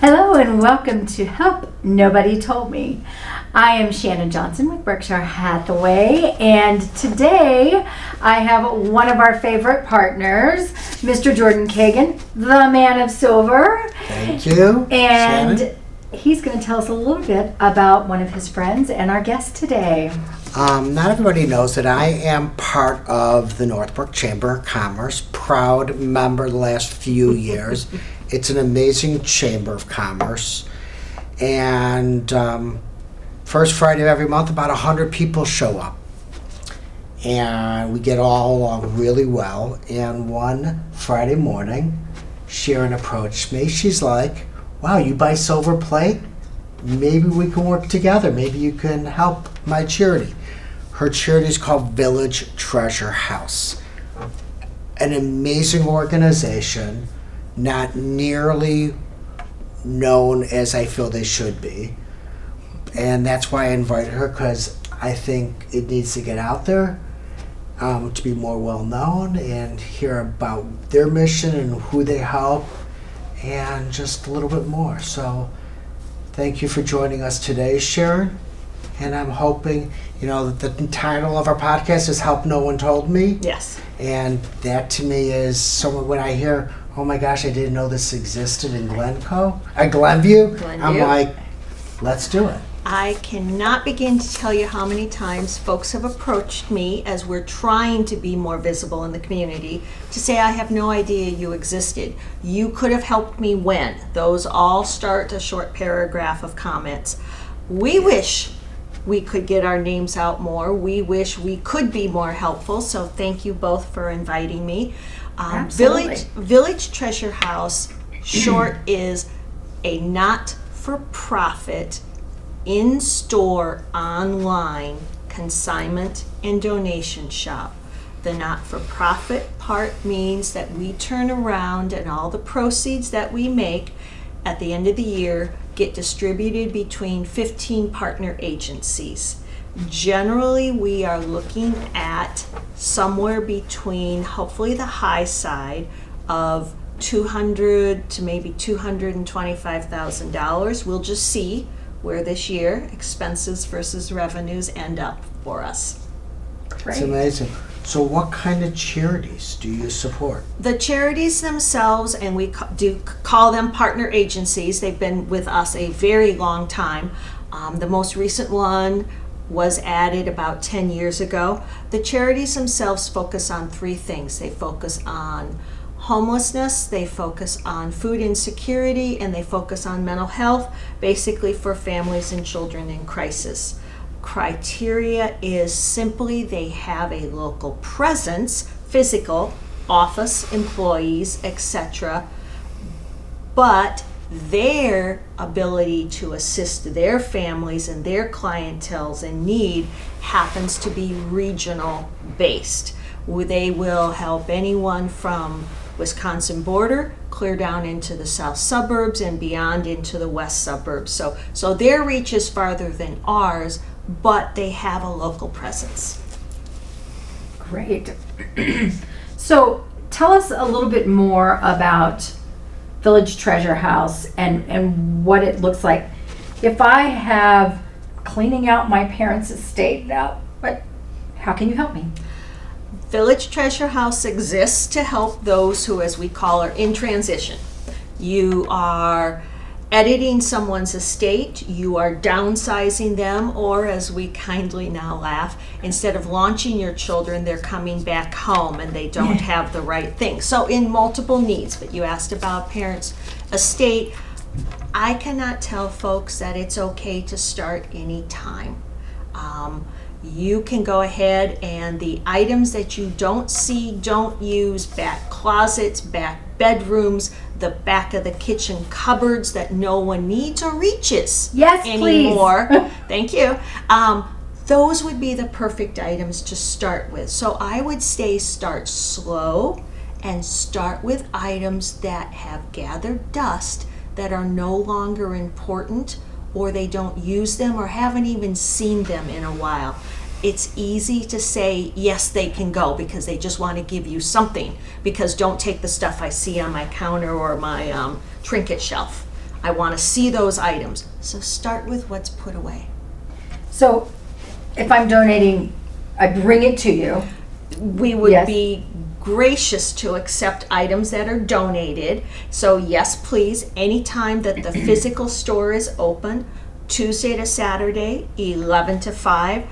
Hello and welcome to Help Nobody Told Me. I am Shannon Johnson with Berkshire Hathaway, and today I have one of our favorite partners, Mr. Jordan Kagan, the man of silver. Thank you, And Shannon. he's going to tell us a little bit about one of his friends and our guest today. Not everybody knows that I am part of the Northbrook Chamber of Commerce, proud member the last few years. It's an amazing chamber of commerce, and first Friday of every month, about 100 people show up, and we get all along really well. And one Friday morning, Sharon approached me. She's like, "Wow, you buy silver plate? Maybe we can work together. Maybe you can help my charity." Her charity is called Village Treasure House, an amazing organization, not nearly known as I feel they should be. And that's why I invited her, because I think it needs to get out there to be more well known and hear about their mission and who they help and just a little bit more. So thank you for joining us today, Sharon. And I'm hoping, that the title of our podcast is Help No One Told Me. Yes. And that to me is someone, when I hear, oh my gosh, I didn't know this existed in Glenview. I'm like, let's do it. I cannot begin to tell you how many times folks have approached me as we're trying to be more visible in the community to say, I have no idea you existed. You could have helped me when. Those all start a short paragraph of comments. We wish we could get our names out more. We wish we could be more helpful. So thank you both for inviting me. Village Treasure House, short, is a not-for-profit, in-store, online consignment and donation shop. The not-for-profit part means that we turn around and all the proceeds that we make at the end of the year get distributed between 15 partner agencies. Generally, we are looking at somewhere between, hopefully the high side, of $200,000 to maybe $225,000. We'll just see where this year expenses versus revenues end up for us. Great. It's amazing. So what kind of charities do you support? The charities themselves, and we do call them partner agencies, they've been with us a very long time. The most recent one was added about 10 years ago. The charities themselves focus on three things. They focus on homelessness, they focus on food insecurity, and they focus on mental health, basically for families and children in crisis. Criteria is simply they have a local presence, physical, office, employees, etc., but their ability to assist their families and their clientels in need happens to be regional based. They will help anyone from Wisconsin border clear down into the south suburbs and beyond into the west suburbs. So their reach is farther than ours, but they have a local presence. Great. So tell us a little bit more about Village Treasure House and what it looks like. If I have cleaning out my parents' estate now, how can you help me? Village Treasure House exists to help those who, as we call, are in transition. You are editing someone's estate, you are downsizing them, or as we kindly now laugh, instead of launching your children, they're coming back home and they don't have the right thing. So in multiple needs, but you asked about parents' estate. I cannot tell folks that it's okay to start any time. You can go ahead and the items that you don't see, don't use, back closets, back bedrooms, the back of the kitchen cupboards that no one needs or reaches anymore. Please. Thank you. Those would be the perfect items to start with. So I would say start slow and start with items that have gathered dust that are no longer important, or they don't use them or haven't even seen them in a while. It's easy to say, yes, they can go because they just want to give you something, because don't take the stuff I see on my counter or my trinket shelf. I want to see those items. So start with what's put away. So if I'm donating, I bring it to you. We would Yes. be gracious to accept items that are donated. So yes, please, anytime that the physical store is open, Tuesday to Saturday, 11 to 5.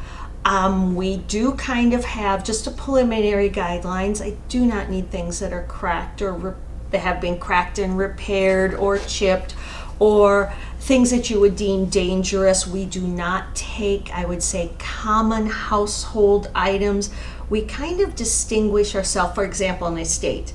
We do kind of have just a preliminary guidelines. I do not need things that are cracked or that have been cracked and repaired or chipped, or things that you would deem dangerous. We do not take, I would say, common household items. We kind of distinguish ourselves. For example, an estate.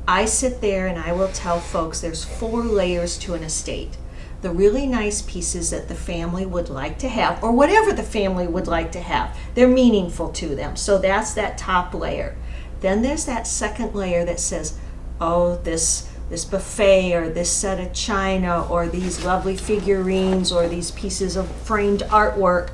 I sit there and I will tell folks there's 4 layers to an estate. The really nice pieces that the family would like to have, or whatever the family would like to have, they're meaningful to them. So that's that top layer. Then there's that second layer that says, oh, this buffet, or this set of china, or these lovely figurines, or these pieces of framed artwork.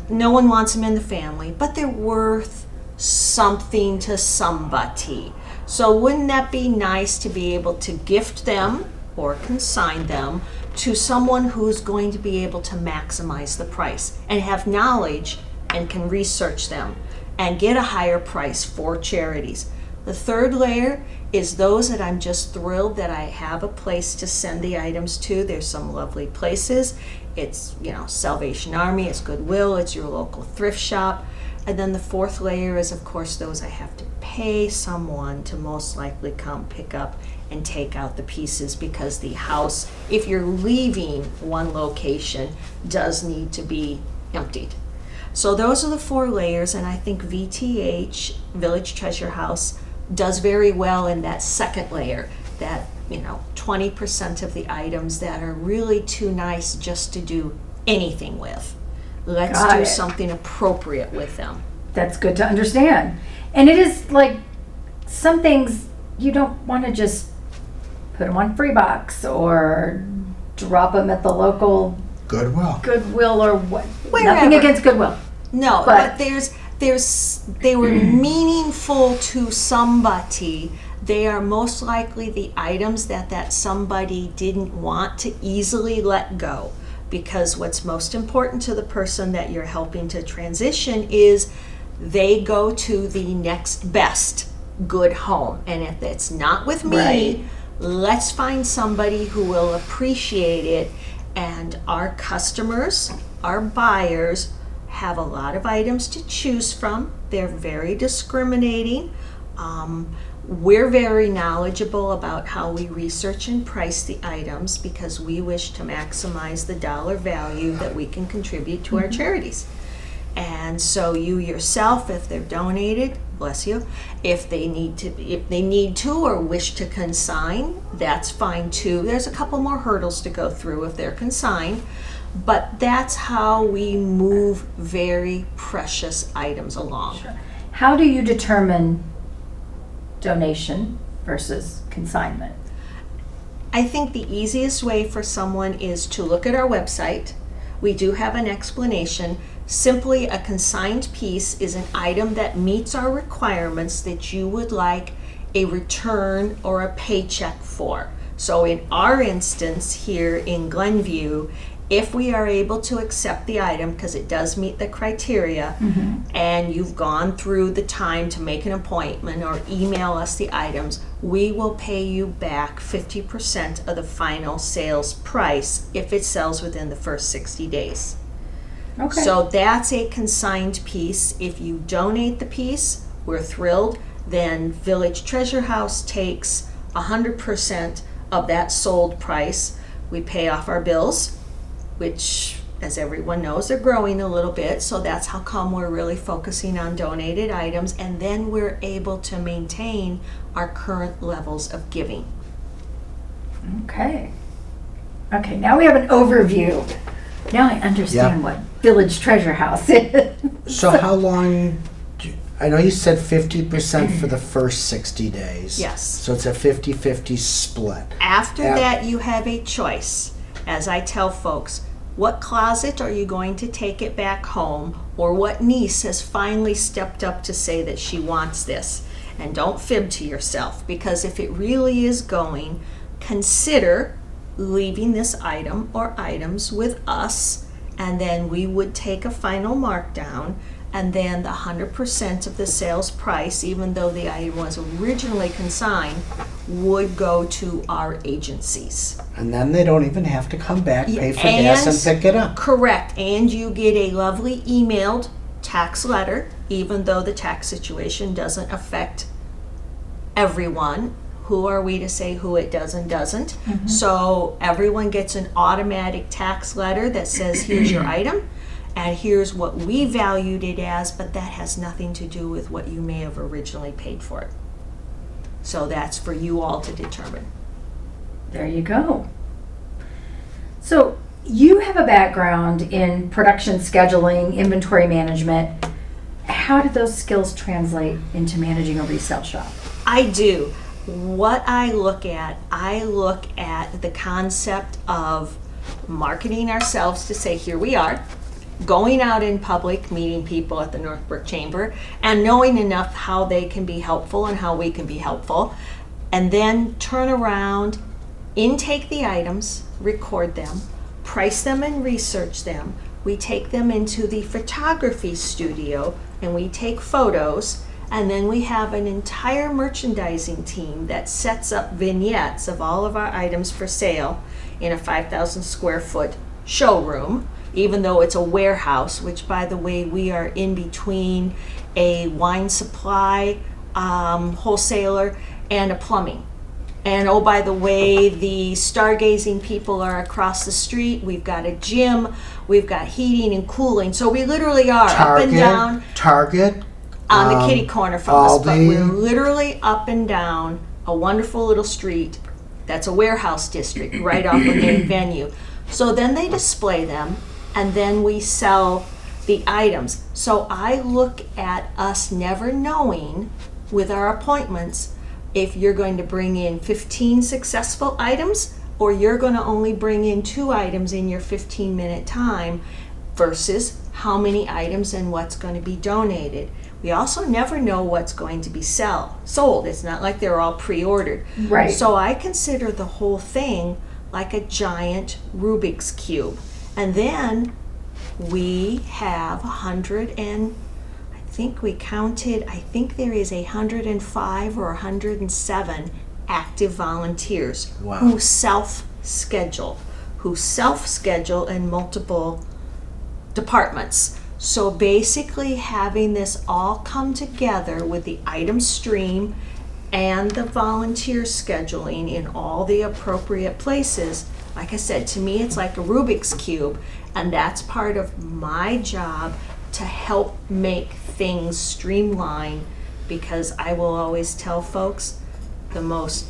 No one wants them in the family, but they're worth something to somebody. So wouldn't that be nice to be able to gift them or consign them to someone who's going to be able to maximize the price and have knowledge and can research them and get a higher price for charities? The third layer is those that I'm just thrilled that I have a place to send the items to. There's some lovely places. It's, Salvation Army, it's Goodwill, it's your local thrift shop. And then the fourth layer is, of course, those I have to pay someone to most likely come pick up and take out the pieces, because the house, if you're leaving one location, does need to be emptied. So those are the 4 layers, and I think VTH, Village Treasure House, does very well in that second layer, that 20% of the items that are really too nice just to do anything with. Let's Got do it. something appropriate with them. That's good to understand. And it is like some things you don't want to just put them on free box or drop them at the local Goodwill. Goodwill or what. Wherever. Nothing against Goodwill. No, But- but they were meaningful to somebody. They are most likely the items that somebody didn't want to easily let go. Because what's most important to the person that you're helping to transition is they go to the next best good home. And if it's not with me, Right. let's find somebody who will appreciate it. And our customers, our buyers, have a lot of items to choose from. They're very discriminating. We're very knowledgeable about how we research and price the items, because we wish to maximize the dollar value that we can contribute to our charities. And so you yourself, if they're donated, bless you, if they need to or wish to consign, that's fine too. There's a couple more hurdles to go through if they're consigned, but that's how we move very precious items along. How do you determine donation versus consignment? I think the easiest way for someone is to look at our website. We do have an explanation. Simply, a consigned piece is an item that meets our requirements that you would like a return or a paycheck for. So in our instance here in Glenview, if we are able to accept the item, because it does meet the criteria, and you've gone through the time to make an appointment or email us the items, we will pay you back 50% of the final sales price if it sells within the first 60 days. Okay. So that's a consigned piece. If you donate the piece, we're thrilled. Then Village Treasure House takes 100% of that sold price. We pay off our bills, which, as everyone knows, are growing a little bit. So that's how come we're really focusing on donated items. And then we're able to maintain our current levels of giving. Okay. Okay, now we have an overview. Now I understand what Village Treasure House is. So how long, I know you said 50% for the first 60 days. Yes. So it's a 50-50 split. After Yeah. that, you have a choice. As I tell folks, what closet are you going to take it back home, or what niece has finally stepped up to say that she wants this? And don't fib to yourself, because if it really is going, consider leaving this item or items with us, and then we would take a final markdown, and then the 100% of the sales price, even though the item was originally consigned, would go to our agencies. And then they don't even have to come back, pay for gas and pick it up. Correct, and you get a lovely emailed tax letter, even though the tax situation doesn't affect everyone. Who are we to say who it does and doesn't? So everyone gets an automatic tax letter that says, here's your item, and here's what we valued it as, but that has nothing to do with what you may have originally paid for it. So that's for you all to determine. There you go. So you have a background in production scheduling, inventory management. How did those skills translate into managing a resale shop? I do. What I look at the concept of marketing ourselves to say, here we are, going out in public, meeting people at the Northbrook Chamber, and knowing enough how they can be helpful and how we can be helpful, and then turn around, intake the items, record them, price them and research them. We take them into the photography studio and we take photos, and then we have an entire merchandising team that sets up vignettes of all of our items for sale in a 5,000 square foot showroom, even though it's a warehouse, which, by the way, we are in between a wine supply wholesaler and a plumbing. And oh, by the way, the stargazing people are across the street. We've got a gym. We've got heating and cooling. So we literally are up and down. Target. On the kitty corner from us. But Aldi. we're literally up and down a wonderful little street that's a warehouse district right off the main venue. So then they display them, and then we sell the items. So I look at us never knowing with our appointments if you're going to bring in 15 successful items or you're going to only bring in 2 items in your 15-minute time versus how many items and what's going to be donated. We also never know what's going to be sold. It's not like they're all pre-ordered. Right. So I consider the whole thing like a giant Rubik's Cube. And then we have 100 and I think we counted, I think there is 105 or 107 active volunteers. Wow. who self-schedule in multiple departments. So basically having this all come together with the item stream and the volunteer scheduling in all the appropriate places, like I said, to me it's like a Rubik's Cube, and that's part of my job to help make things streamline, because I will always tell folks the most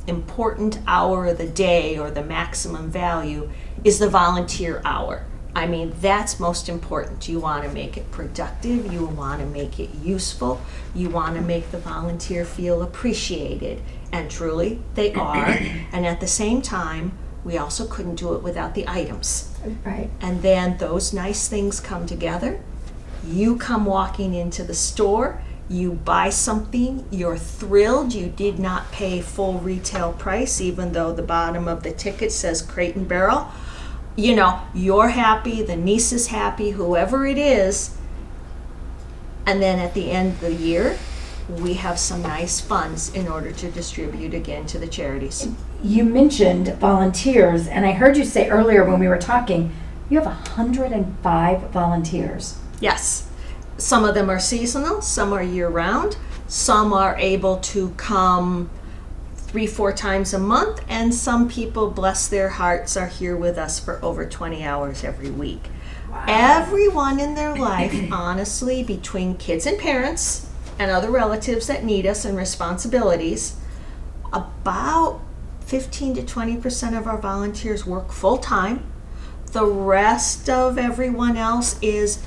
important hour of the day or the maximum value is the volunteer hour. I mean, that's most important. You want to make it productive, you want to make it useful, you want to make the volunteer feel appreciated, and truly they are. And at the same time, we also couldn't do it without the items. Right. And then those nice things come together. You come walking into the store, you buy something, you're thrilled, you did not pay full retail price, even though the bottom of the ticket says Crate and Barrel. You know, you're happy, the niece is happy, whoever it is. And then at the end of the year, we have some nice funds in order to distribute again to the charities. You mentioned volunteers, and I heard you say earlier when we were talking, you have 105 volunteers. Yes. Some of them are seasonal, some are year-round, some are able to come 3-4 times a month, and some people, bless their hearts, are here with us for over 20 hours every week. Wow. Everyone in their life, honestly, between kids and parents and other relatives that need us and responsibilities, about 15 to 20% of our volunteers work full-time. The rest of everyone else is,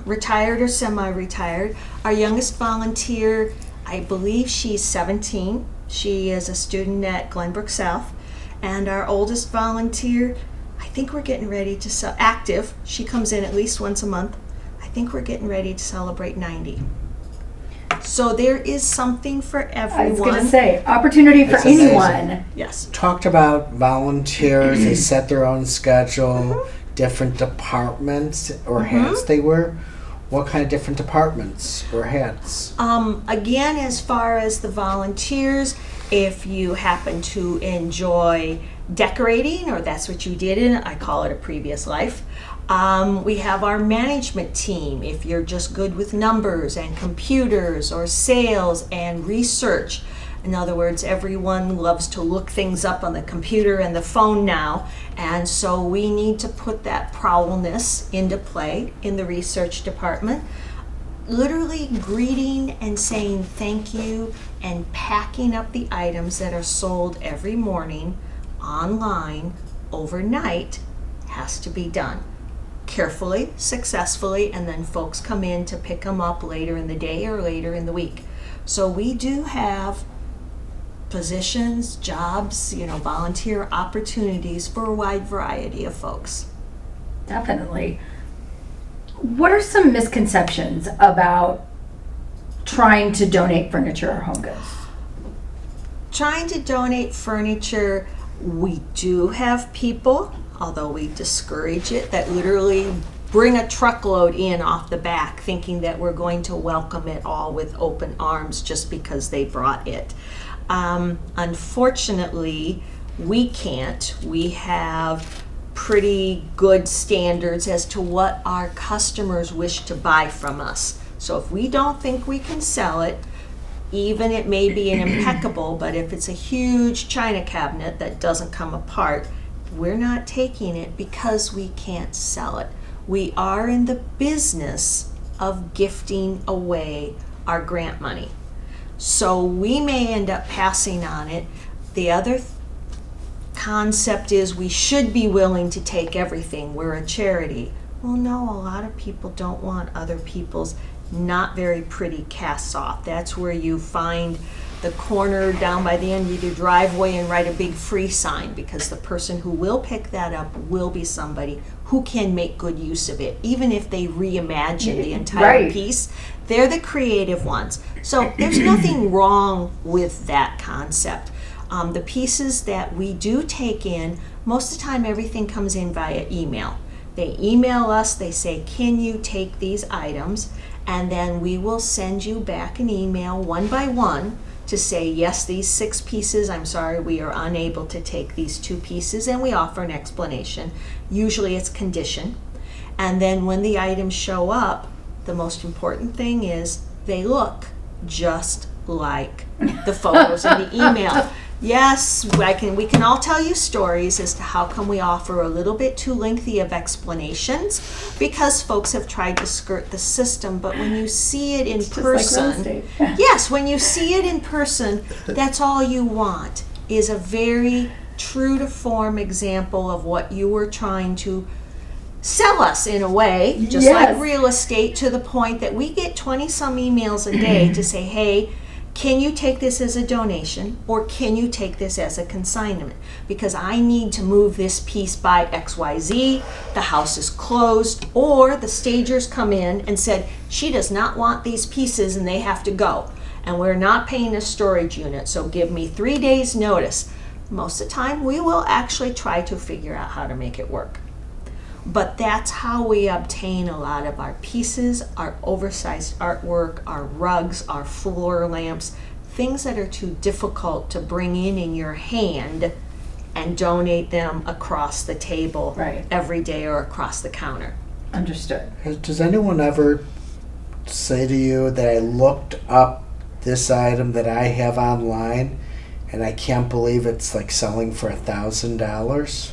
retired or semi-retired. Our youngest volunteer, I believe she's 17. She is a student at Glenbrook South. And our oldest volunteer, I think we're getting ready to active. She comes in at least once a month. I think we're getting ready to celebrate 90. So there is something for everyone. I was going to say, opportunity for That's amazing. anyone. Yes. Talked about volunteers, they set their own schedule, different departments or hats they wear. What kind of different departments or hats? Again, as far as the volunteers, if you happen to enjoy decorating, or that's what you did in, I call it a previous life. We have our management team. If you're just good with numbers and computers or sales and research, in other words, everyone loves to look things up on the computer and the phone now, and so we need to put that prowlness into play in the research department. Literally greeting and saying thank you and packing up the items that are sold every morning online overnight has to be done carefully, successfully, and then folks come in to pick them up later in the day or later in the week. So we do have positions, jobs, volunteer opportunities for a wide variety of folks. Definitely. What are some misconceptions about trying to donate furniture or home goods? Trying to donate furniture, we do have people, although we discourage it, that literally bring a truckload in off the back thinking that we're going to welcome it all with open arms just because they brought it. Unfortunately, we can't. We have pretty good standards as to what our customers wish to buy from us. So if we don't think we can sell it, even it may be an impeccable, but if it's a huge china cabinet that doesn't come apart, we're not taking it because we can't sell it. We are in the business of gifting away our grant money. So we may end up passing on it. The other concept is we should be willing to take everything. We're a charity. Well, no, a lot of people don't want other people's not very pretty casts off. That's where you find the corner down by the end of your driveway and write a big free sign, because the person who will pick that up will be somebody who can make good use of it. Even if they reimagine the entire piece, they're the creative ones. So there's nothing wrong with that concept. The pieces that we do take in, most of the time everything comes in via email. They email us, they say, can you take these items? And then we will send you back an email one by one to say, yes, these 6 pieces, I'm sorry, we are unable to take these 2 pieces, and we offer an explanation. Usually it's condition. And then when the items show up, the most important thing is they look just like the photos in the email. Yes, we can all tell you stories as to how come we offer a little bit too lengthy of explanations, because folks have tried to skirt the system, but when you see it in person, yes, when you see it in person, that's all you want, is a very true to form example of what you were trying to sell us in a way, just like real estate, to the point that we get 20 some emails a day to say, hey, can you take this as a donation, or can you take this as a consignment? Because I need to move this piece by XYZ, the house is closed, or the stagers come in and said, she does not want these pieces and they have to go. And we're not paying a storage unit, so give me 3 days notice. Most of the time, we will actually try to figure out how to make it work. But that's how we obtain a lot of our pieces, our oversized artwork, our rugs, our floor lamps, things that are too difficult to bring in your hand and donate them across the table every day or across the counter. Understood. Does anyone ever say to you that I looked up this item that I have online and I can't believe it's like selling for $1,000?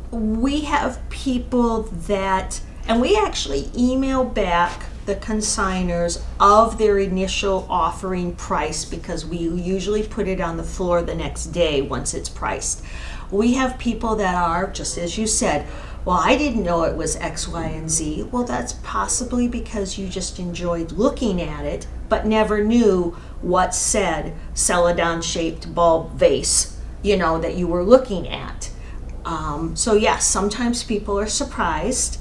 We have people that, and we actually email back the consigners of their initial offering price, because we usually put it on the floor the next day once it's priced. We have people that are, just as you said, well, I didn't know it was X, Y, and Z. Well, that's possibly because you just enjoyed looking at it, but never knew what said celadon-shaped bulb vase, that you were looking at. So yes, sometimes people are surprised.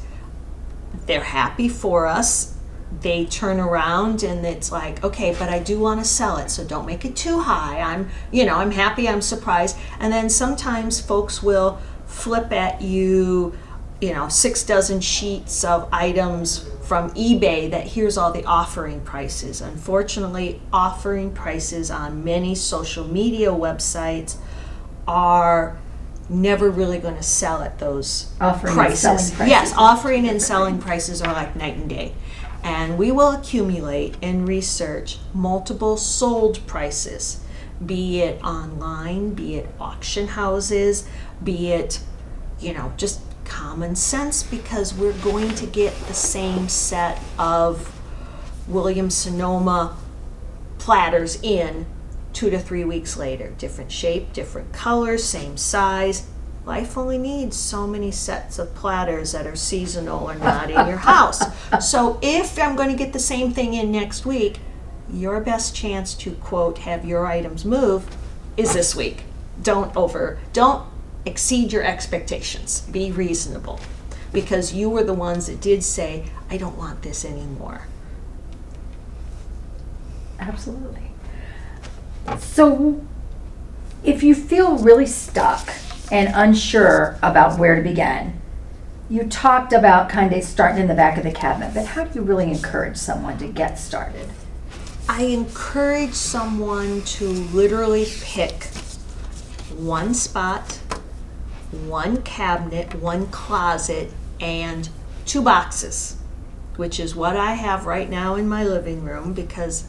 They're happy for us, they turn around and it's like, okay, but I do want to sell it, so don't make it too high. I'm happy, I'm surprised. And then sometimes folks will flip at you, 6 dozen sheets of items from eBay that here's all the offering prices. Unfortunately, offering prices on many social media websites are never really going to sell at those Offering and prices. selling prices. Yes, offering and selling prices are like night and day. And we will accumulate and research multiple sold prices, be it online, be it auction houses, be it, just common sense, because we're going to get the same set of Williams-Sonoma platters in 2 to 3 weeks later. Different shape, different colors, same size. Life only needs so many sets of platters that are seasonal or not in your house. So if I'm going to get the same thing in next week, your best chance to, quote, have your items move is this week. Don't exceed your expectations. Be reasonable, because you were the ones that did say, I don't want this anymore. Absolutely. So if you feel really stuck and unsure about where to begin, you talked about kind of starting in the back of the cabinet, but how do you really encourage someone to get started? I encourage someone to literally pick one spot, one cabinet, one closet, and 2 boxes, which is what I have right now in my living room, because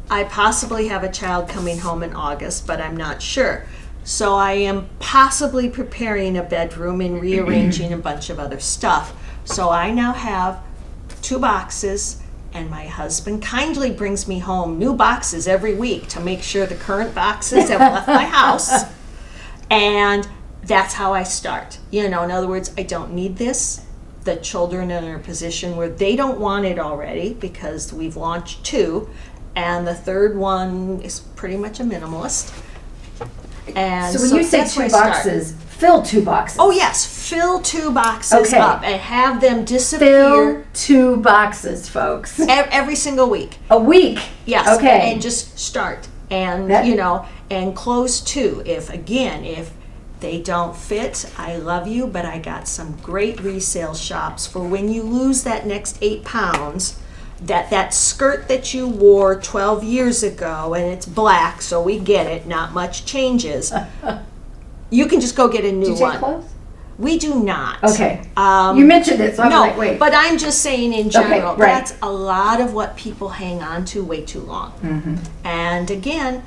I possibly have a child coming home in August, but I'm not sure. So I am possibly preparing a bedroom and rearranging a bunch of other stuff. So I now have 2 boxes, and my husband kindly brings me home new boxes every week to make sure the current boxes have left my house. And that's how I start. In other words, I don't need this. The children are in a position where they don't want it already, because we've launched 2, and the third one is pretty much a minimalist. And So when you say that's where 2 I start. boxes, fill 2 boxes. Oh yes, fill 2 boxes Okay. up and have them Fill disappear 2 boxes, folks. every single week. A week. Yes. Okay. And just start, and That- and close 2. If they don't fit, I love you, but I got some great resale shops for when you lose that next 8 pounds. That skirt that you wore 12 years ago, and it's black, so we get it, not much changes. You can just go get a new Do you one. take clothes? We do not. Okay. You mentioned it, so I was No, like, wait. but I'm just saying in general, right. that's a lot of what people hang on to way too long. Mm-hmm. And again,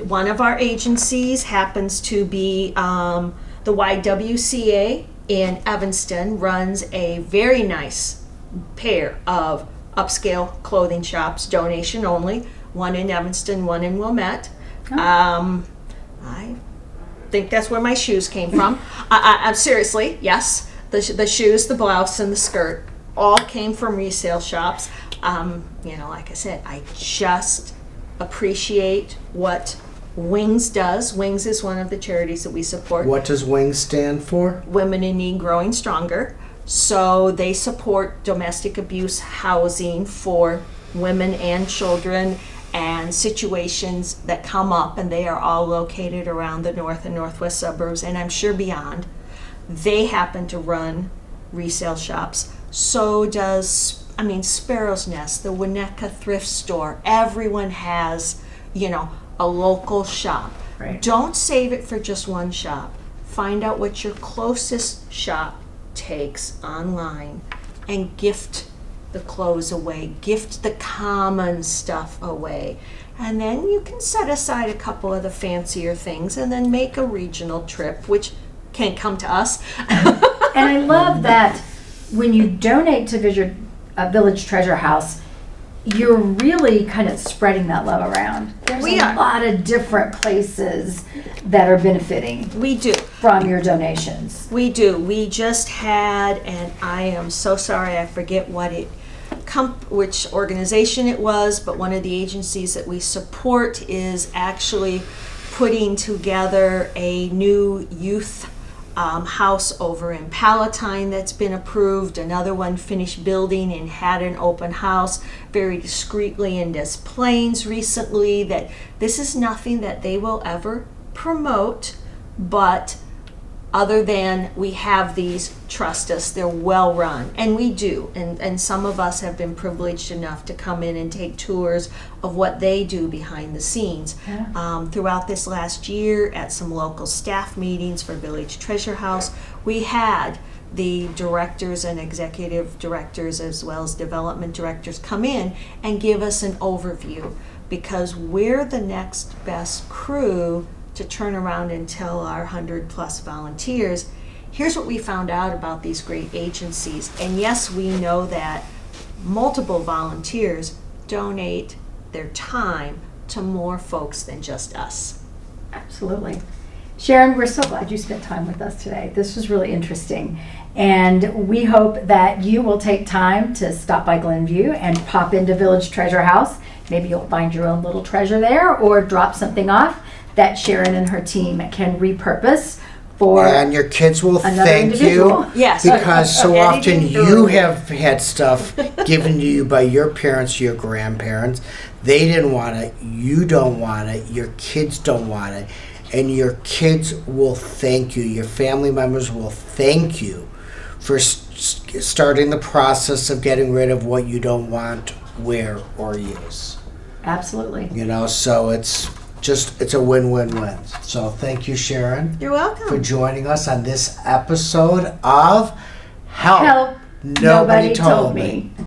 one of our agencies happens to be the YWCA in Evanston, runs a very nice pair of upscale clothing shops, donation only, one in Evanston, one in Wilmette. I think that's where my shoes came from. I'm seriously, yes, the shoes, the blouse, and the skirt all came from resale shops. Like I said, I just appreciate what Wings does. Wings is one of the charities that we support. What does WINGS stand for? Women in Need Growing Stronger. So they support domestic abuse housing for women and children, and situations that come up, and they are all located around the north and northwest suburbs, and I'm sure beyond. They happen to run resale shops. So does, Sparrow's Nest, the Winnetka thrift store. Everyone has, a local shop. Right. Don't save it for just one shop. Find out what your closest shop takes online and gift the clothes away, gift the common stuff away, and then you can set aside a couple of the fancier things and then make a regional trip, which can't come to us. And I love that when you donate to Village Treasure House, you're really kind of spreading that love around. There's We a are. lot of different places that are benefiting We do. from your donations. We do. We just had, and I am so sorry, I forget which organization it was, but one of the agencies that we support is actually putting together a new youth house over in Palatine that's been approved, another one finished building and had an open house very discreetly in Des Plaines recently. That this is nothing that they will ever promote, but other than we have these, trust us, they're well run, and we do, and some of us have been privileged enough to come in and take tours of what they do behind the scenes. Throughout this last year at some local staff meetings for Village Treasure House, we had the directors and executive directors as well as development directors come in and give us an overview, because we're the next best crew to turn around and tell our 100+ volunteers, here's what we found out about these great agencies. And yes, we know that multiple volunteers donate their time to more folks than just us. Absolutely. Sharon, we're so glad you spent time with us today. This was really interesting. And we hope that you will take time to stop by Glenview and pop into Village Treasure House. Maybe you'll find your own little treasure there, or drop something off that Sharon and her team can repurpose for And your kids will another thank individual. you. Yes. Because so often Editing you through. have had stuff given to you by your parents, your grandparents. They didn't want it. You don't want it. Your kids don't want it. And your kids will thank you. Your family members will thank you for starting the process of getting rid of what you don't want, wear, or use. Absolutely. You know, so it's a win-win-win. So thank you, Sharon, You're welcome. for joining us on this episode of Help. Help, Nobody told me.